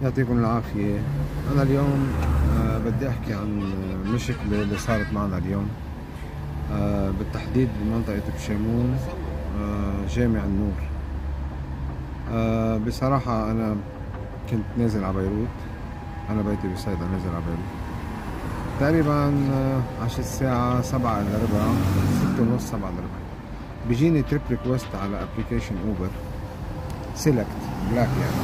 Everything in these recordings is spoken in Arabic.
يعطيكم العافية. أنا اليوم بدي أحكي عن مشكلة اللي صارت معنا اليوم، بالتحديد بمنطقة بشيمون، جامع النور. بصراحة أنا كنت نازل على بيروت، أنا بيتي بصيدا، نازل على بيروت تقريبا عشان الساعة 7:15، 6:30، 7:15 بيجيني تريب ريكوست على ابلكيشن اوبر سيلكت بلاك يعني.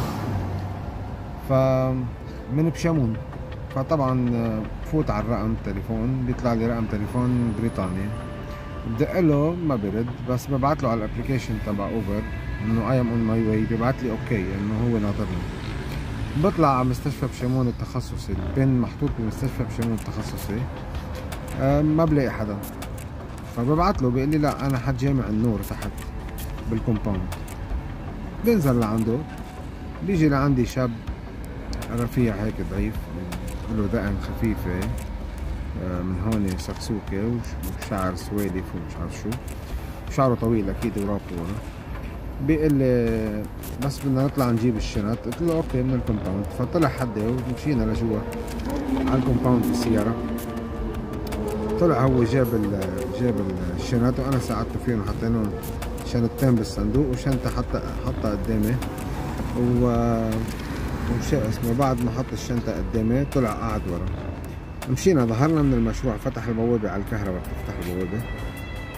فمن بشمون، فطبعا بفوت على الرقم التليفون، بيطلع لي رقم تليفون بريطاني، بدق له ما برد، بس ببعت له على الابلكيشن تبع اوبر انه اي ام اون ماي واي، ببعت لي اوكي انه هو ناطرني. بطلع على مستشفى بشمون التخصصي، البن محطوط بمستشفى بشمون التخصصي، ما بلاقي حدا. فببعت له، بيقول لي لا انا حد جامع النور تحت بالكومباوند. بنزل لعنده، بيجي لعندي شاب رفيع هيك ضعيف، له دقن خفيفة، من هون سكسوكة وشعر سوالف ومش عارف شو، شعره طويل أكيد ورابطه ورا. بيقول لي بس بدنا نطلع نجيب الشنط. قلت له اوكي من الكومباوند. فطلع حدا ومشينا لجوا على الكومباوند بالسيارة. طلع هو جاب الشنط، وانا ساعدته فيهم، حطينا شنطتين بالصندوق وشنطة حطها قدامي، ومشي اسمه. بعد ما حط الشنطة قدامي طلع قعد ورا. مشينا ظهرنا من المشروع، فتح البوابة على الكهرباء، بتفتح البوابة،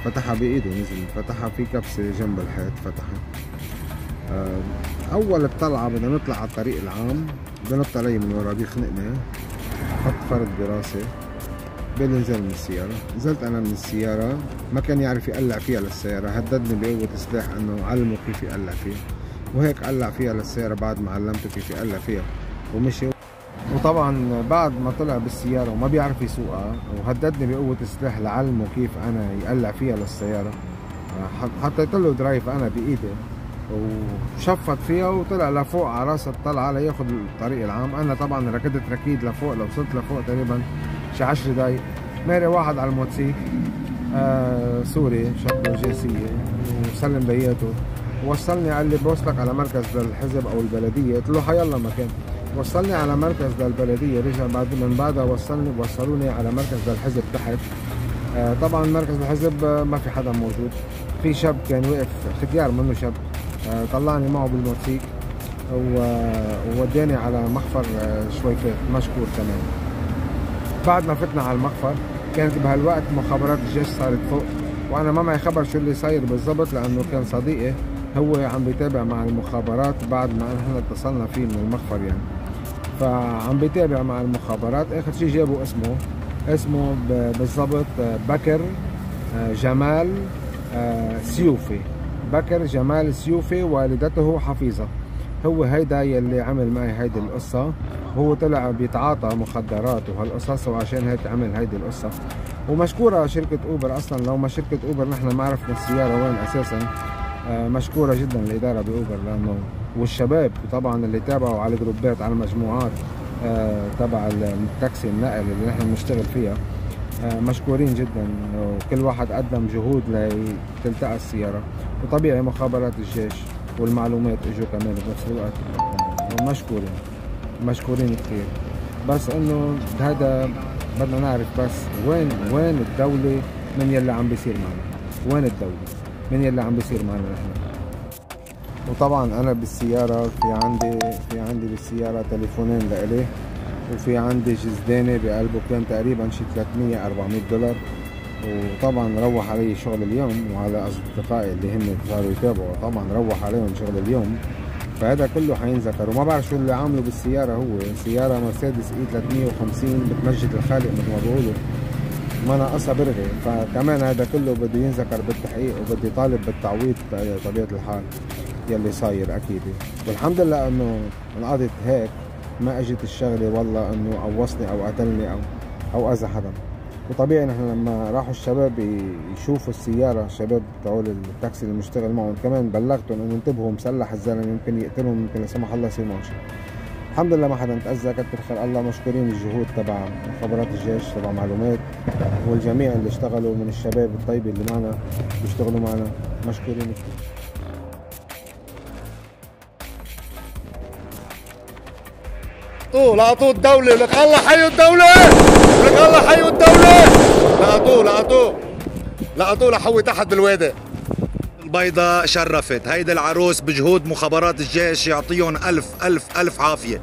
فتحها بإيده، نزل فتحها في كبسة جنب الحيط فتحها. أول الطلعة بدنا نطلع على الطريق العام، بنط علي من ورا، بيخنقني، حط فرد براسي، بيقول لي انزل من السيارة. نزلت أنا من السيارة، ما كان يعرف يقلع فيها للسيارة، هددني بقوة سلاح إنه علمه كيف يقلع فيها، وهيك قلع فيها للسيارة بعد ما علمته كيف يقلع فيها ومشي. وطبعا بعد ما طلع بالسيارة وما بيعرف يسوقها، وهددني بقوة سلاح لعلمه كيف أنا يقلع فيها للسيارة، حطيت له درايف أنا بإيدي وشفط فيها وطلع لفوق على راس الطلعة لياخد الطريق العام. أنا طبعا ركضت ركيد لفوق، لو وصلت لفوق تقريبا شي 10 دقايق. ماري واحد على الموتوسيكل سوري شكله جنسية، وسلم بياته، وصلني، قال لي بوصلك على مركز للحزب او البلدية. قلت له حيلا مكان. وصلني على مركز للبلدية، رجع من بعدها وصلوني على مركز للحزب تحت. طبعا مركز الحزب ما في حدا موجود، في شاب كان واقف ختيار منه شاب، طلعني معه بالموتوسيكل ووداني على مخفر شويفات، مشكور كمان. بعد ما فتنا على المخفر، كانت بهالوقت مخابرات الجيش صارت فوق، وانا ما معي خبر شو اللي صاير بالضبط، لانه كان صديقي هو عم بيتابع مع المخابرات بعد ما احنا اتصلنا فيه من المخفر يعني. فعم بيتابع مع المخابرات. اخر شيء جابوا اسمه بالضبط بكر جمال سيوفي. بكر جمال سيوفي، والدته حفيظة. هو هيدا يلي عمل معي هيدي القصة. هو طلع بيتعاطى مخدرات وهالقصص، وعشان هيك عمل هيدي القصة. ومشكورة شركة اوبر، اصلا لو ما شركة اوبر نحن ما عرفنا السيارة وين اساسا. مشكورة جدا الادارة باوبر، لانه والشباب طبعا اللي تابعوا على الجروبات، على المجموعات تبع التاكسي النقل اللي نحن بنشتغل فيها، مشكورين جدا، وكل واحد قدم جهود لتلتقى السيارة. وطبيعي مخابرات الجيش والمعلومات اجوا كمان بنفس الوقت، مشكورين كثير. بس انه هذا بدنا نعرف بس وين الدولة من يلي عم بيصير معنا، وين الدولة من يلي عم بيصير معنا نحن. وطبعا انا بالسيارة في عندي بالسيارة تليفونين لإلي، وفي عندي جزدانة بقلبه كان تقريبا شي 300-400 دولار. وطبعا روح علي شغل اليوم، وعلى اصدقائي اللي هم صاروا يتابعوا طبعا روح عليهم شغل اليوم. فهذا كله حينذكر. وما بعرف شو اللي عامله بالسيارة، هو سيارة مرسيدس اي 350 بتمجد الخالق مثل ما بقولوا، ما ناقصها برغي. فكمان هذا كله بده ينذكر بالتحقيق، وبدي طالب بالتعويض بطبيعة الحال يلي صاير اكيد. والحمد لله انه انقضت هيك، ما اجت الشغله والله انه قوصني او قتلني او اذى حدا. وطبيعي نحن لما راحوا الشباب يشوفوا السياره، الشباب تبعوا التاكسي اللي بنشتغل معهم، كمان بلغتهم انه انتبهوا مسلح الزلمه، يمكن يقتلهم، يمكن لا سمح الله يصير معهم شيء. الحمد لله ما حدا تاذى، كتر خير الله. مشكورين الجهود تبع مخابرات الجيش تبع معلومات، والجميع اللي اشتغلوا من الشباب الطيبه اللي معنا بيشتغلوا معنا، مشكورين كثير. لقطوه الدولة، لك الله حيوا الدولة، لك الله حيوا الدولة. لقطوه لحوي تحت بالوادي. البيضة شرفت، هيدي العروس بجهود مخابرات الجيش يعطيهم ألف ألف ألف عافية.